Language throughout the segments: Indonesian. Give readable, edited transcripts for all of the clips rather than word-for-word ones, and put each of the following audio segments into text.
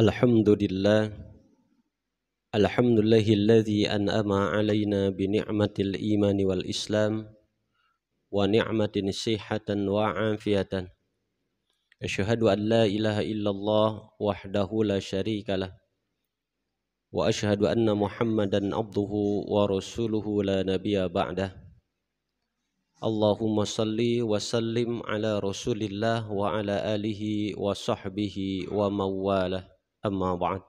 Alhamdulillah, alhamdulillahilladzi an'ama alaina bi ni'matil imani wal islam wa ni'matin sihhatan wa afiyatan. Asyhadu an la ilaha illallah wahdahu la syarikalah wa asyhadu anna Muhammadan abduhu wa rasuluhu la nabiyya ba'dah. Allahumma salli wa sallim ala Rasulillah wa ala alihi wa sahbihi wa mawalah. Amma ba'd.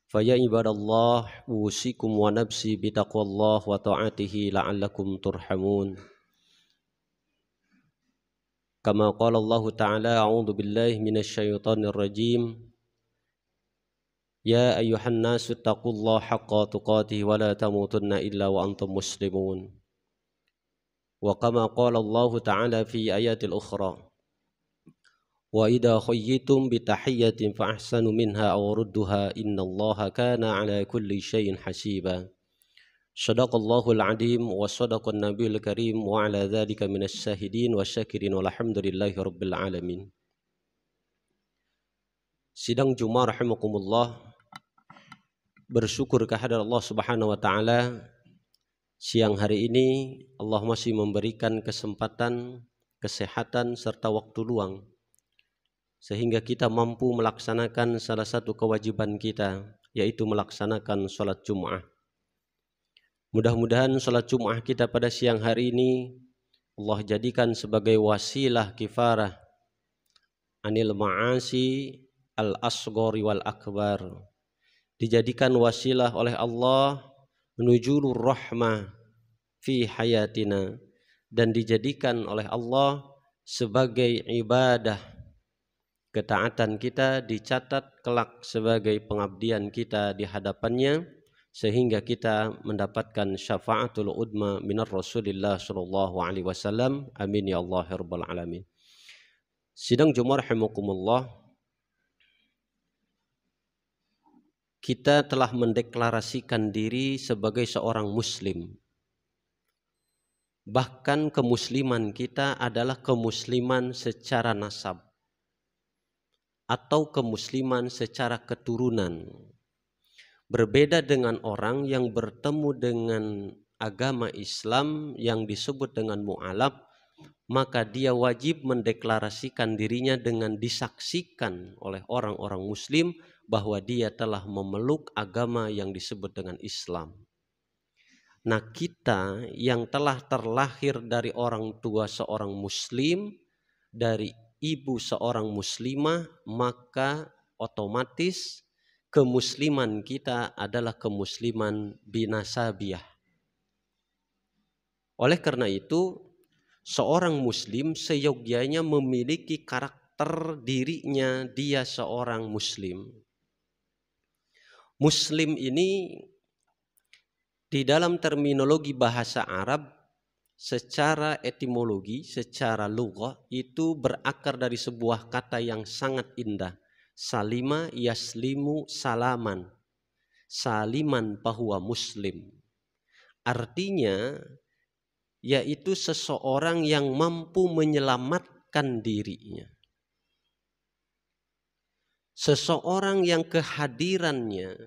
Faya ibadallah usikum wa nafsi bitaqwallah wa ta'atihi la'allakum turhamun. Kama qala Allah ta'ala a'udzu billahi minasyaitonir rajim. Ya ayyuhan nasu taqullaha haqqa tuqatih wa la tamutunna illa wa antum muslimun. Wa kama qala Allah ta'ala fi ayatil ukhra. Wa idha khayyitum bitahiyyatin fa ahsanu minha aw rudduha innallaha kana ala kulli syai'in hasiba. Shadaqallahul azim wa sadaqan nabiyul karim wa ala dzalika minas syahidin wa syakirin walhamdulillahi rabbil alamin. Sidang Jumat rahimakumullah, bersyukur kehadirat Allah Subhanahu wa taala, siang hari ini Allah masih memberikan kesempatan, kesehatan serta waktu luang sehingga kita mampu melaksanakan salah satu kewajiban kita, yaitu melaksanakan sholat Jum'ah. Mudah-mudahan sholat Jum'ah kita pada siang hari ini Allah jadikan sebagai wasilah kifarah anil ma'asi al-asghari wal akbar. Dijadikan wasilah oleh Allah menuju rahmah fi hayatina, dan dijadikan oleh Allah sebagai ibadah. Ketaatan kita dicatat kelak sebagai pengabdian kita di hadapannya, sehingga kita mendapatkan syafaatul udma minar Rasulillah sallallahu alaihi wasallam. Amin ya Allah ya rabbal alamin. Sidang Jumat rahimakumullah, kita telah mendeklarasikan diri sebagai seorang muslim. Bahkan kemusliman kita adalah kemusliman secara nasab atau kemusliman secara keturunan. Berbeda dengan orang yang bertemu dengan agama Islam yang disebut dengan mu'alaf, maka dia wajib mendeklarasikan dirinya dengan disaksikan oleh orang-orang muslim bahwa dia telah memeluk agama yang disebut dengan Islam. Nah, kita yang telah terlahir dari orang tua seorang muslim, dari ibu seorang muslimah, maka otomatis kemusliman kita adalah kemusliman binasabiah. Oleh karena itu, seorang muslim seyogyanya memiliki karakter dirinya dia seorang muslim. Muslim ini di dalam terminologi bahasa Arab, secara etimologi, secara lughah, itu berakar dari sebuah kata yang sangat indah. Salima yaslimu salaman. Saliman bahwa muslim. Artinya, yaitu seseorang yang mampu menyelamatkan dirinya. Seseorang yang kehadirannya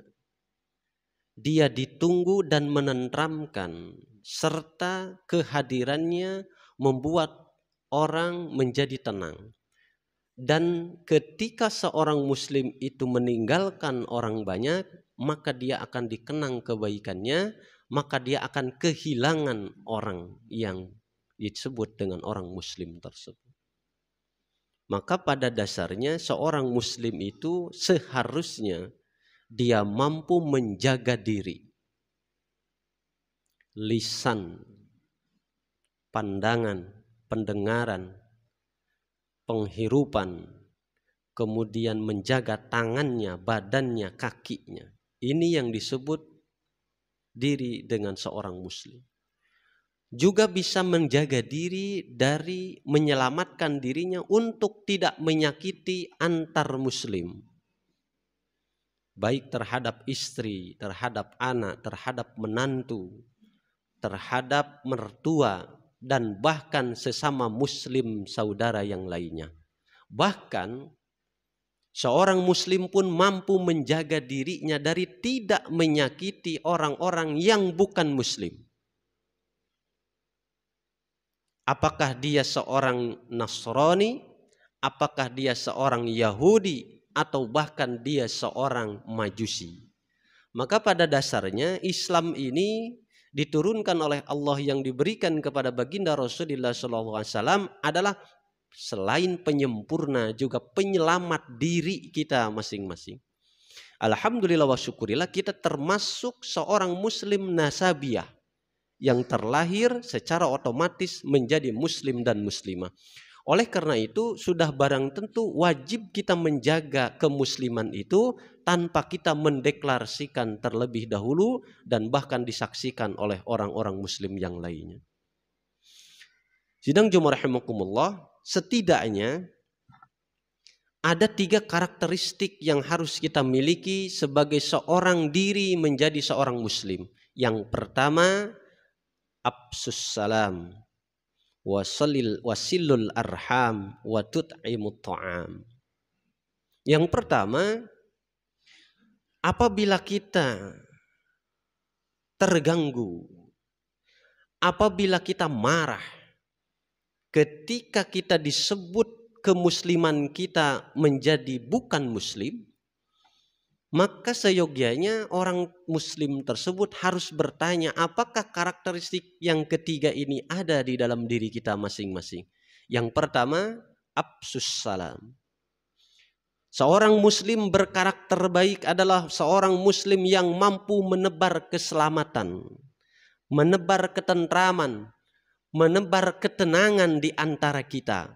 dia ditunggu dan menenteramkan, serta kehadirannya membuat orang menjadi tenang. Dan ketika seorang muslim itu meninggalkan orang banyak, maka dia akan dikenang kebaikannya, maka dia akan kehilangan orang yang disebut dengan orang muslim tersebut. Maka pada dasarnya seorang muslim itu seharusnya dia mampu menjaga diri, lisan, pandangan, pendengaran, penghirupan, kemudian menjaga tangannya, badannya, kakinya. Ini yang disebut diri dengan seorang muslim. Juga bisa menjaga diri dari menyelamatkan dirinya untuk tidak menyakiti antar muslim, baik terhadap istri, terhadap anak, terhadap menantu, terhadap mertua, dan bahkan sesama muslim saudara yang lainnya. Bahkan Seorang muslim pun mampu menjaga dirinya dari tidak menyakiti orang-orang yang bukan muslim. Apakah dia seorang Nasrani, apakah dia seorang Yahudi, atau bahkan dia seorang Majusi. Maka pada dasarnya Islam ini diturunkan oleh Allah yang diberikan kepada baginda Rasulullah SAW adalah selain penyempurna juga penyelamat diri kita masing-masing. Alhamdulillah wa syukurillah kita termasuk seorang muslim nasabiyah yang terlahir secara otomatis menjadi muslim dan muslimah. Oleh karena itu sudah barang tentu wajib kita menjaga kemusliman itu tanpa kita mendeklarasikan terlebih dahulu dan bahkan disaksikan oleh orang-orang muslim yang lainnya. Sidang Jumat rahimakumullah, setidaknya ada 3 karakteristik yang harus kita miliki sebagai seorang diri menjadi seorang muslim. Yang pertama, afsus salam, wasilul arham, wa tut'imut ta'am. Yang pertama, apabila kita terganggu, apabila kita marah, ketika kita disebut kemusliman kita menjadi bukan muslim, maka seyogyanya orang muslim tersebut harus bertanya apakah karakteristik yang ketiga ini ada di dalam diri kita masing-masing. Yang pertama, afsus salam. Seorang muslim berkarakter baik adalah seorang muslim yang mampu menebar keselamatan, menebar ketentraman, menebar ketenangan di antara kita.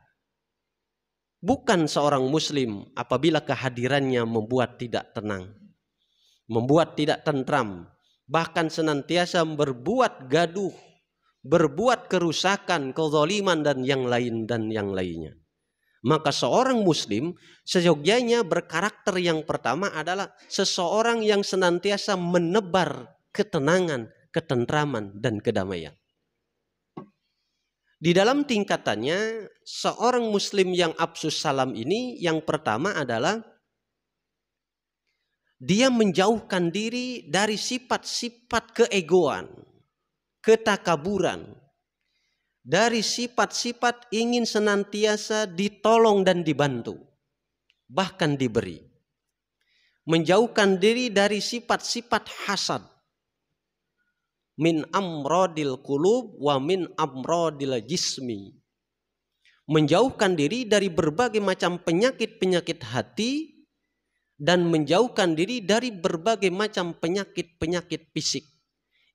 Bukan seorang muslim apabila kehadirannya membuat tidak tenang, membuat tidak tentram, bahkan senantiasa berbuat gaduh, berbuat kerusakan, kezaliman dan yang lainnya. Maka seorang muslim seyogyanya berkarakter yang pertama adalah seseorang yang senantiasa menebar ketenangan, ketentraman dan kedamaian. Di dalam tingkatannya, seorang muslim yang afsus salam ini yang pertama adalah dia menjauhkan diri dari sifat-sifat keegoan, ketakaburan, dari sifat-sifat ingin senantiasa ditolong dan dibantu, bahkan diberi. Menjauhkan diri dari sifat-sifat hasad, min amrodil qulub wa min amrodil jismi. Menjauhkan diri dari berbagai macam penyakit-penyakit hati dan menjauhkan diri dari berbagai macam penyakit-penyakit fisik.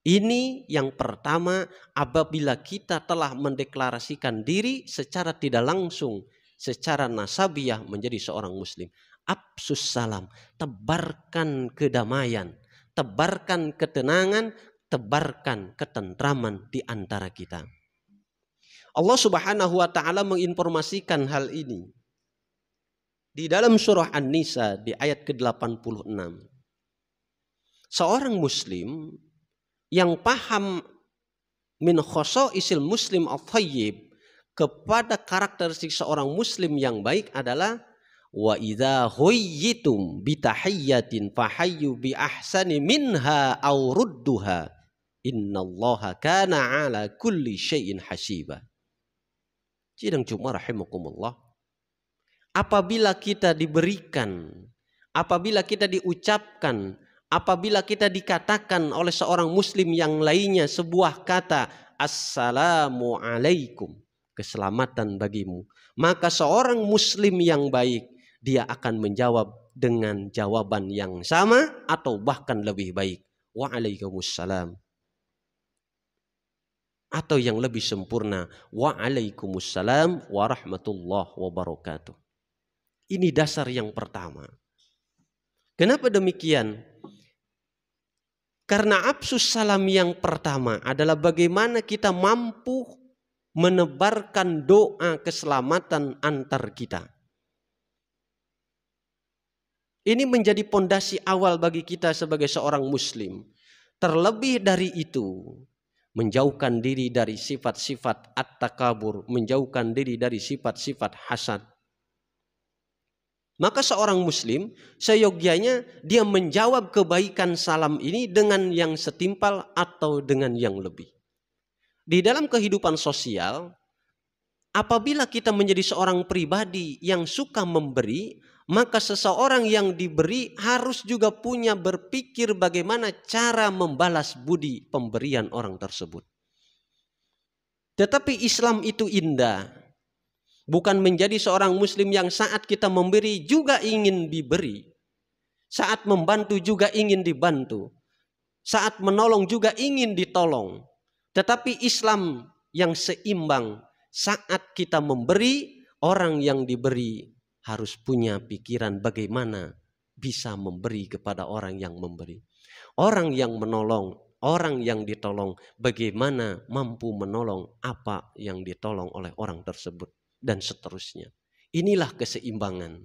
Ini yang pertama apabila kita telah mendeklarasikan diri secara tidak langsung, secara nasabiyah menjadi seorang muslim. Afsus salam, tebarkan kedamaian, tebarkan ketenangan, tebarkan ketentraman di antara kita. Allah Subhanahu wa taala menginformasikan hal ini di dalam surah An-Nisa di ayat ke-86. Seorang muslim yang paham min khosaisil muslim at-thayyib, kepada karakteristik seorang muslim yang baik adalah wa idza huyyitum bitahiyyatin fahayyu bi ahsani minha aw rudduha innallaha kana ala kulli syai'in hasiba. Sidang Jumat rahimakumullah, apabila kita diberikan, apabila kita diucapkan, apabila kita dikatakan oleh seorang muslim yang lainnya sebuah kata assalamu alaikum, keselamatan bagimu, maka seorang muslim yang baik dia akan menjawab dengan jawaban yang sama atau bahkan lebih baik, waalaikumsalam, atau yang lebih sempurna, waalaikumsalam warahmatullahi wabarakatuh. Ini dasar yang pertama. Kenapa demikian? Karena afsus salam yang pertama adalah bagaimana kita mampu menebarkan doa keselamatan antar kita. Ini menjadi pondasi awal bagi kita sebagai seorang muslim. Terlebih dari itu, menjauhkan diri dari sifat-sifat at-takabur, menjauhkan diri dari sifat-sifat hasad. Maka seorang muslim seyogyanya dia menjawab kebaikan salam ini dengan yang setimpal atau dengan yang lebih. Di dalam kehidupan sosial, apabila kita menjadi seorang pribadi yang suka memberi, maka seseorang yang diberi harus juga punya berpikir bagaimana cara membalas budi pemberian orang tersebut. Tetapi Islam itu indah. Bukan menjadi seorang muslim yang saat kita memberi juga ingin diberi. Saat membantu juga ingin dibantu. Saat menolong juga ingin ditolong. Tetapi Islam yang seimbang, saat kita memberi, orang yang diberi harus punya pikiran bagaimana bisa memberi kepada orang yang memberi. Orang yang menolong, orang yang ditolong, bagaimana mampu menolong apa yang ditolong oleh orang tersebut. Dan seterusnya. Inilah keseimbangan.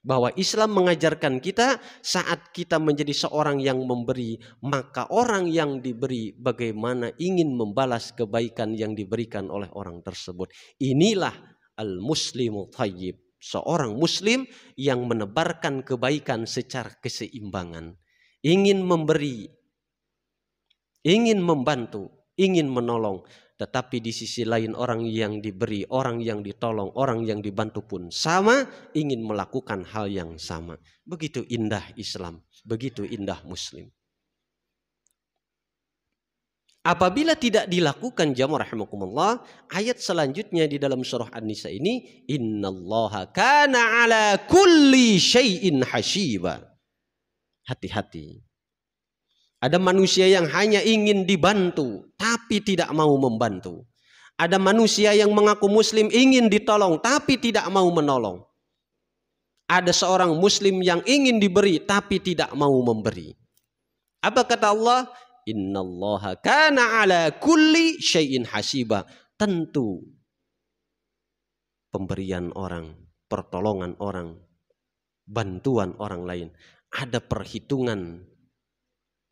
Bahwa Islam mengajarkan kita saat kita menjadi seorang yang memberi, maka orang yang diberi bagaimana ingin membalas kebaikan yang diberikan oleh orang tersebut. Inilah al-muslimu thayyib. Seorang muslim yang menebarkan kebaikan secara keseimbangan. Ingin memberi, ingin membantu, ingin menolong. Tetapi di sisi lain orang yang diberi, orang yang ditolong, orang yang dibantu pun sama, ingin melakukan hal yang sama. Begitu indah Islam, begitu indah Muslim. Apabila tidak dilakukan, jamaah rahimakumullah, ayat selanjutnya di dalam surah An-Nisa ini, innallaha kana ala kulli syai'in hasiba. Hati-hati. Ada manusia yang hanya ingin dibantu, tapi tidak mau membantu. Ada manusia yang mengaku muslim ingin ditolong, tapi tidak mau menolong. Ada seorang muslim yang ingin diberi, tapi tidak mau memberi. Apa kata Allah? Innallaha kana ala kulli syai'in hasiba. Tentu pemberian orang, pertolongan orang, bantuan orang lain, ada perhitungan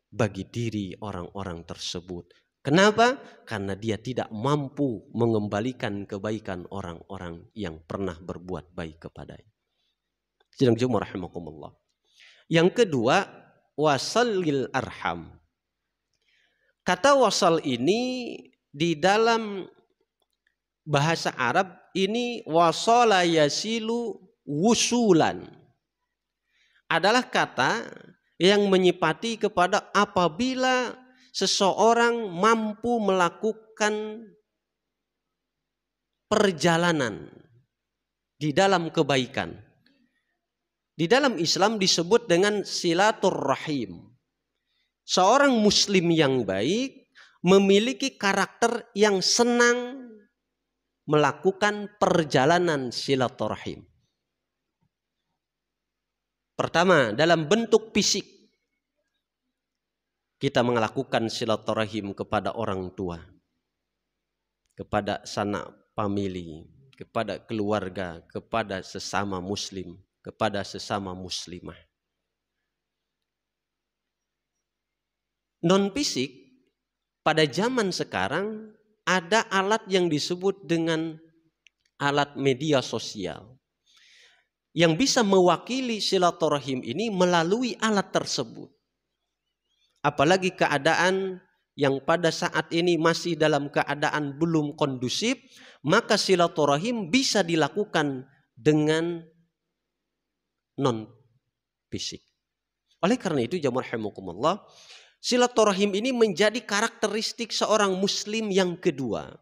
bagi diri orang-orang tersebut. Kenapa? Karena dia tidak mampu mengembalikan kebaikan orang-orang yang pernah berbuat baik kepadanya. Sidang Jumat rahimakumullah. Yang kedua, wasalil arham. Kata wasal ini di dalam bahasa Arab ini wasala yasilu wusulan. Adalah kata yang menyipati kepada apabila seseorang mampu melakukan perjalanan di dalam kebaikan. Di dalam Islam disebut dengan silaturrahim. Seorang muslim yang baik memiliki karakter yang senang melakukan perjalanan silaturrahim. Pertama, dalam bentuk fisik. Kita melakukan silaturahim kepada orang tua, kepada sanak famili, kepada keluarga, kepada sesama muslim, kepada sesama muslimah. Non fisik, pada zaman sekarang ada alat yang disebut dengan alat media sosial yang bisa mewakili silaturahim ini melalui alat tersebut. Apalagi keadaan yang pada saat ini masih dalam keadaan belum kondusif, maka silaturahim bisa dilakukan dengan non fisik. Oleh karena itu, jamaah rahimakumullah, silaturahim ini menjadi karakteristik seorang muslim yang kedua.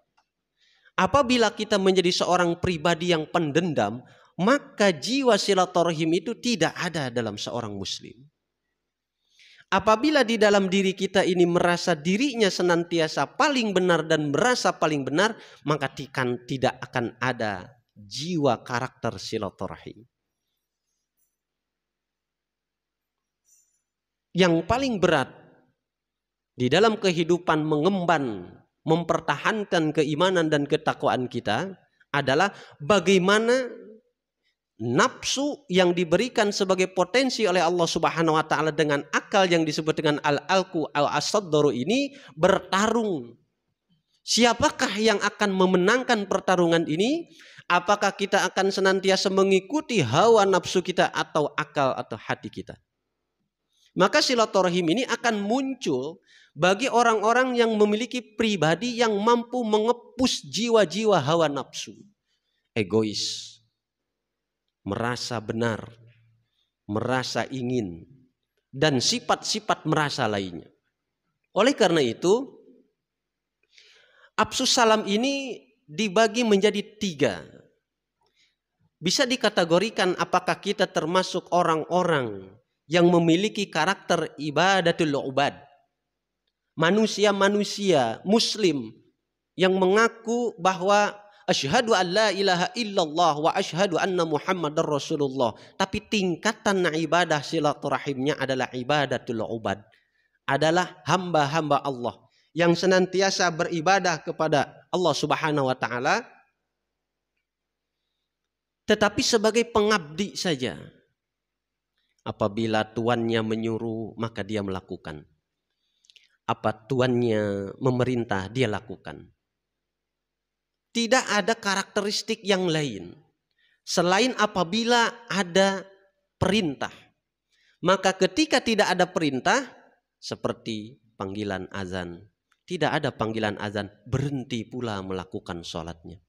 Apabila kita menjadi seorang pribadi yang pendendam, maka jiwa silaturahim itu tidak ada dalam seorang muslim. Apabila di dalam diri kita ini merasa dirinya senantiasa paling benar dan merasa paling benar, maka tidak akan ada jiwa karakter silaturahim. Yang paling berat di dalam kehidupan mengemban, mempertahankan keimanan dan ketakwaan kita adalah bagaimana nafsu yang diberikan sebagai potensi oleh Allah Subhanahu wa taala dengan akal yang disebut dengan al-alqu al-asaddaru ini bertarung. Siapakah yang akan memenangkan pertarungan ini? Apakah kita akan senantiasa mengikuti hawa nafsu kita atau akal atau hati kita? Maka silaturahim ini akan muncul bagi orang-orang yang memiliki pribadi yang mampu mengepus jiwa-jiwa hawa nafsu. Egois, merasa benar, merasa ingin, dan sifat-sifat merasa lainnya. Oleh karena itu, Afsus salam ini dibagi menjadi 3. Bisa dikategorikan apakah kita termasuk orang-orang yang memiliki karakter ibadatul ubad. Manusia-manusia muslim yang mengaku bahwa asyhadu an la ilaha illallah wa asyhadu anna muhammadar rasulullah. Tapi tingkatan ibadah silaturahimnya adalah ibadatul ubad. Adalah hamba-hamba Allah yang senantiasa beribadah kepada Allah Subhanahu wa taala, tetapi sebagai pengabdi saja. Apabila tuannya menyuruh, maka dia melakukan. Apa tuannya memerintah, dia lakukan. Tidak ada karakteristik yang lain selain apabila ada perintah. Maka ketika tidak ada perintah, seperti panggilan azan, tidak ada panggilan azan, berhenti pula melakukan sholatnya.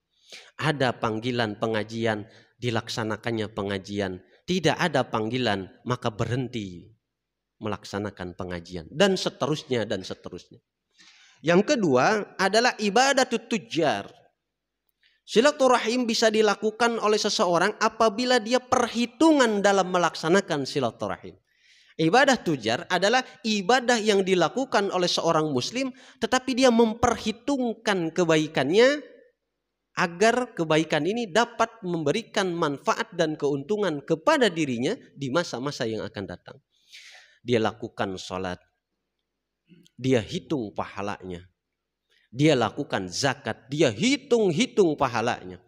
Ada panggilan pengajian, dilaksanakannya pengajian. Tidak ada panggilan, maka berhenti melaksanakan pengajian. Dan seterusnya, dan seterusnya. Yang kedua adalah ibadatut tujjar. Silaturahim bisa dilakukan oleh seseorang apabila dia perhitungan dalam melaksanakan silaturahim. Ibadah tujar adalah ibadah yang dilakukan oleh seorang muslim, tetapi dia memperhitungkan kebaikannya agar kebaikan ini dapat memberikan manfaat dan keuntungan kepada dirinya di masa-masa yang akan datang. Dia lakukan sholat, dia hitung pahalanya. Dia lakukan zakat, dia hitung-hitung pahalanya.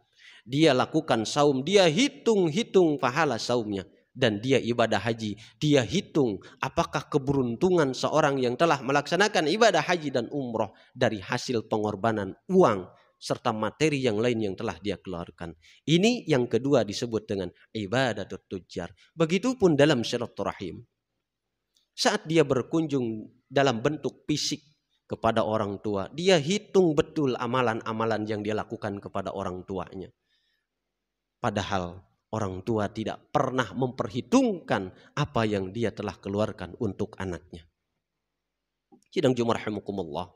Dia lakukan saum, dia hitung-hitung pahala saumnya. Dan dia ibadah haji, dia hitung apakah keberuntungan seorang yang telah melaksanakan ibadah haji dan umroh dari hasil pengorbanan uang serta materi yang lain yang telah dia keluarkan. Ini yang kedua disebut dengan ibadatut tujjar. Begitupun dalam silaturahim. Saat dia berkunjung dalam bentuk fisik kepada orang tua, dia hitung betul amalan-amalan yang dia lakukan kepada orang tuanya. Padahal orang tua tidak pernah memperhitungkan apa yang dia telah keluarkan untuk anaknya. Sidang Jumat rahimakumullah.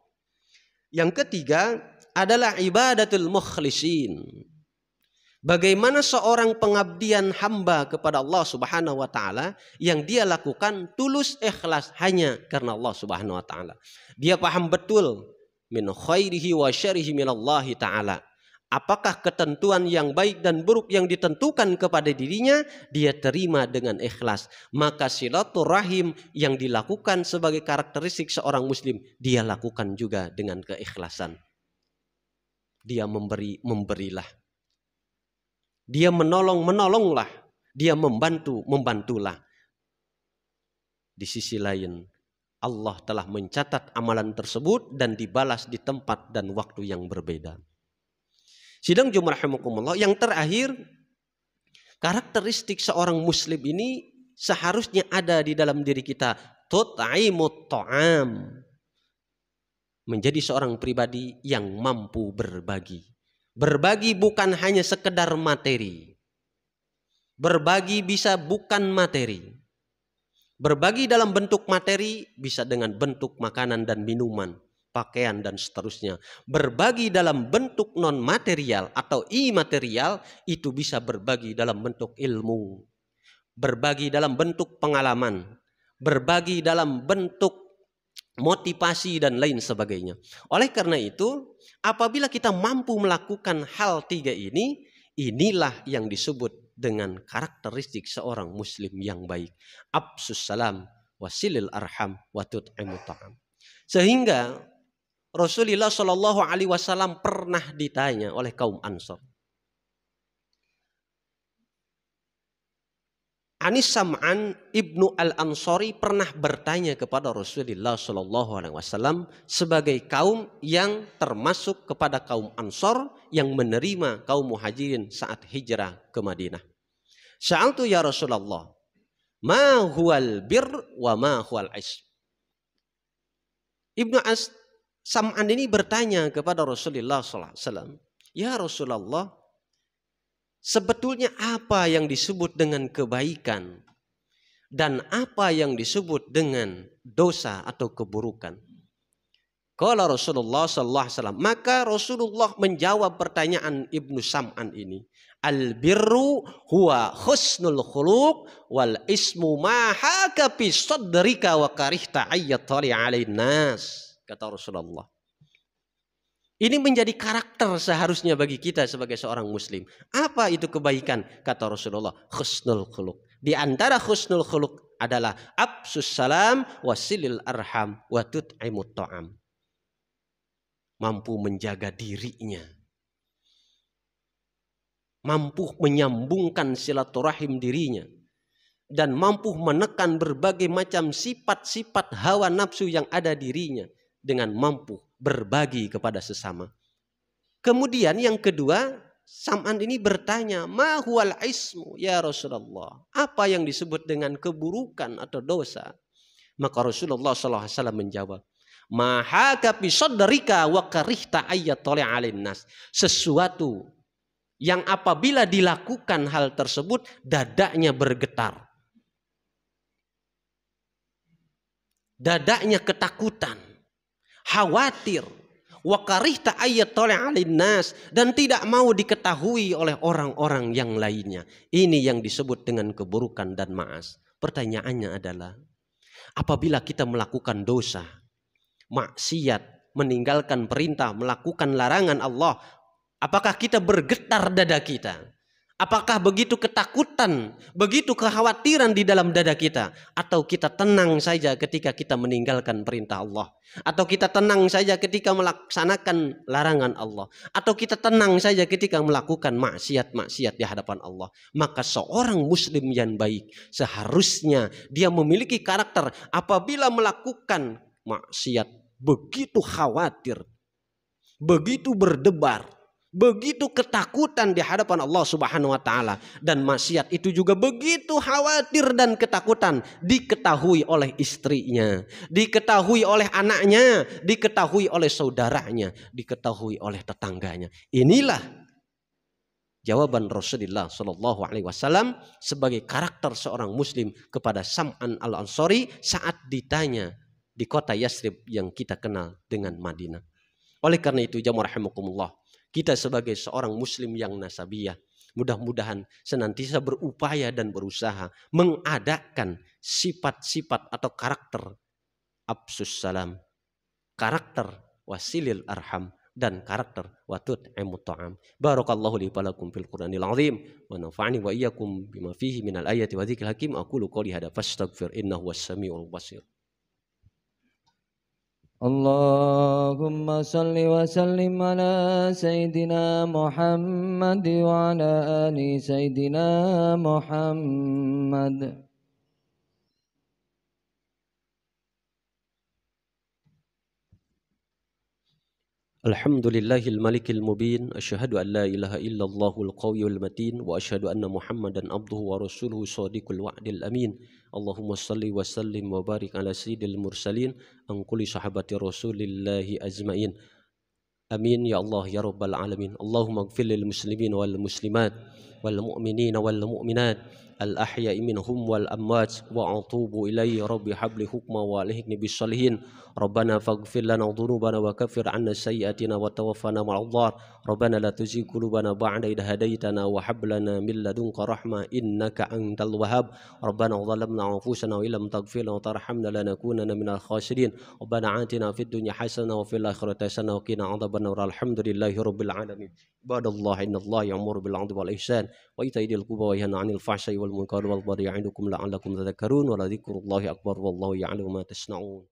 Yang ketiga adalah ibadatul mukhlisin. Bagaimana seorang pengabdian hamba kepada Allah Subhanahu wa taala yang dia lakukan tulus ikhlas hanya karena Allah Subhanahu wa taala. Dia paham betul min khairihi wa syarrihi minallahi taala. Apakah ketentuan yang baik dan buruk yang ditentukan kepada dirinya, dia terima dengan ikhlas. Maka silaturahim yang dilakukan sebagai karakteristik seorang muslim, dia lakukan juga dengan keikhlasan. Dia memberilah. Dia menolonglah. Dia membantulah. Di sisi lain, Allah telah mencatat amalan tersebut dan dibalas di tempat dan waktu yang berbeda. Sidang Jumat rahimakumullah, yang terakhir, karakteristik seorang muslim ini seharusnya ada di dalam diri kita. Tut'imut ta'am. Menjadi seorang pribadi yang mampu berbagi. Berbagi bukan hanya sekedar materi. Berbagi bisa bukan materi. Berbagi dalam bentuk materi bisa dengan bentuk makanan dan minuman, pakaian dan seterusnya. Berbagi dalam bentuk non material atau imaterial itu bisa berbagi dalam bentuk ilmu, berbagi dalam bentuk pengalaman, berbagi dalam bentuk motivasi dan lain sebagainya. Oleh karena itu, apabila kita mampu melakukan hal 3 ini, inilah yang disebut dengan karakteristik seorang muslim yang baik. Afsus salam, wasilil arham, wa tut'imut ta'am. Sehingga Rasulullah Shallallahu Alaihi Wasallam pernah ditanya oleh kaum Ansor, Anis Sam'an ibnu al-Ansari pernah bertanya kepada Rasulullah SAW sebagai kaum yang termasuk kepada kaum Ansor yang menerima kaum Muhajirin saat hijrah ke Madinah. Sa'altu ya Rasulullah, ma huwal bir wa ma huwal ism. Ibnu Sam'an ini bertanya kepada Rasulullah SAW, ya Rasulullah, sebetulnya apa yang disebut dengan kebaikan dan apa yang disebut dengan dosa atau keburukan? Qala Rasulullah sallallahu alaihi wasallam, maka Rasulullah menjawab pertanyaan Ibnu Sam'an ini, al birru huwa husnul khuluq wal ismu ma haka fi sadrika wa karihta ayyatali 'alain nas, kata Rasulullah. Ini menjadi karakter seharusnya bagi kita sebagai seorang muslim. Apa itu kebaikan? Kata Rasulullah, husnul khuluq. Di antara husnul khuluq adalah absus salam wasilil arham wa tut'imut ta'am. Mampu menjaga dirinya. Mampu menyambungkan silaturahim dirinya. Dan mampu menekan berbagai macam sifat-sifat hawa nafsu yang ada dirinya. Dengan mampu berbagi kepada sesama. Kemudian yang kedua, Sam'an ini bertanya, ma huwal ismu ya Rasulullah, apa yang disebut dengan keburukan atau dosa? Maka Rasulullah SAW menjawab, ma haka fi sadrika wa karihta ayyatali 'alain nas, sesuatu yang apabila dilakukan hal tersebut dadanya bergetar, dadanya ketakutan, khawatir, wa karihta ayyatali 'alain nas, dan tidak mau diketahui oleh orang-orang yang lainnya. Ini yang disebut dengan keburukan dan ma'as. Pertanyaannya adalah, apabila kita melakukan dosa, maksiat, meninggalkan perintah, melakukan larangan Allah, apakah kita bergetar dada kita? Apakah begitu ketakutan, begitu kekhawatiran di dalam dada kita? Atau kita tenang saja ketika kita meninggalkan perintah Allah? Atau kita tenang saja ketika melaksanakan larangan Allah? Atau kita tenang saja ketika melakukan maksiat-maksiat di hadapan Allah? Maka seorang muslim yang baik seharusnya dia memiliki karakter apabila melakukan maksiat begitu khawatir, begitu berdebar, begitu ketakutan di hadapan Allah Subhanahu wa taala, dan maksiat itu juga begitu khawatir dan ketakutan diketahui oleh istrinya, diketahui oleh anaknya, diketahui oleh saudaranya, diketahui oleh tetangganya. Inilah jawaban Rasulullah Shallallahu Alaihi Wasallam sebagai karakter seorang muslim kepada Sam'an al-Ansari saat ditanya di kota Yasrib yang kita kenal dengan Madinah. Oleh karena itu, jamaah rahimakumullah, kita sebagai seorang muslim yang nasabiyah, mudah-mudahan senantiasa berupaya dan berusaha mengadakan sifat-sifat atau karakter absus salam, karakter wasilil arham, dan karakter watut ta'am. Barakallahu li walakum fil Qur'anil azim wa nafa'ani wa iyyakum bima fihi minal ayati wa dzikril hakim. Aqulu qouli hadza fastaghfir innahu was-sami'ul basir. Allahumma salli wa sallim ala Sayyidina Muhammad wa ala ali Sayyidina Muhammad. Alhamdulillahil malikil mubin, asyhadu an la ilaha illallahul qawiyyul matin, wa asyhadu anna Muhammadan abduhu wa rasuluhu shadiqul wa'dil amin. Allahumma salli wa sallim wa barik ala sayyidil mursalin an kulli sahabati rasulillahi ajmain. Amin ya Allah ya rabbal alamin. Allahumma ighfir lil muslimin wal muslimat wal mu'minina wal mu'minat al ahya'i minhum wal amwat wa atubu ilayhi rabbi habli hukma wa alihni bis salihin. Rabbana faghfir lana dhunubana wa kaffir 'anna sayyi'atina wa tawaffana ma'al abrar. Rabbana la tuzigh qulubana ba'da idh hadaytana wa hab lana min ladunka rahmah innaka antal wahhab. Rabbana zalamna anfusana wa illam taghfir lana wa tarhamna lanakunanna minal khasirin. Rabbana atina fid dunya hasanah wa fil akhirati hasanah wa qina adzabannar. Alhamdulillahi rabbil alamin. Ibadallah innallaha ya'muru bil 'adli wal ihsan wa ita'i dzil qurba wa yanha 'anil fahsya'i wal munkari wal baghi ya'idukum la'allakum tadhakkarun wa la dzikrullahi akbar wallahu ya'lamu ma tasna'un.